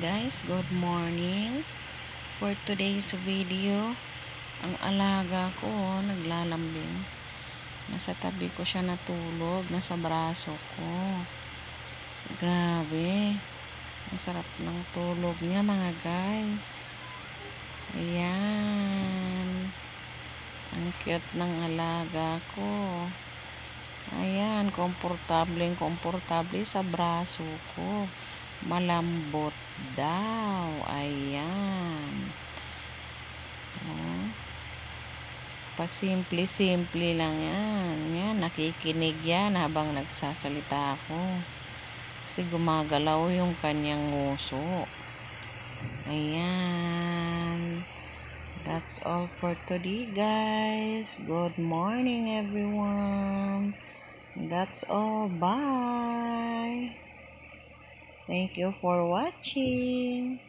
guys, good morning. For today's video, ang alaga ko naglalambing. Nasa tabi ko siya natulog, nasa braso ko. Grabe, ang sarap ng tulog niya mga guys. Ayan, ang cute ng alaga ko. Ayan, komportable sa braso ko. Malambot daw. Ayan. Oh. Pasimple-simple lang yan. Yan, nakikinig yan habang nagsasalita ako. Kasi gumagalaw yung kanyang nguso. Ayan. That's all for today, guys. Good morning, everyone. That's all. Bye. Thank you for watching.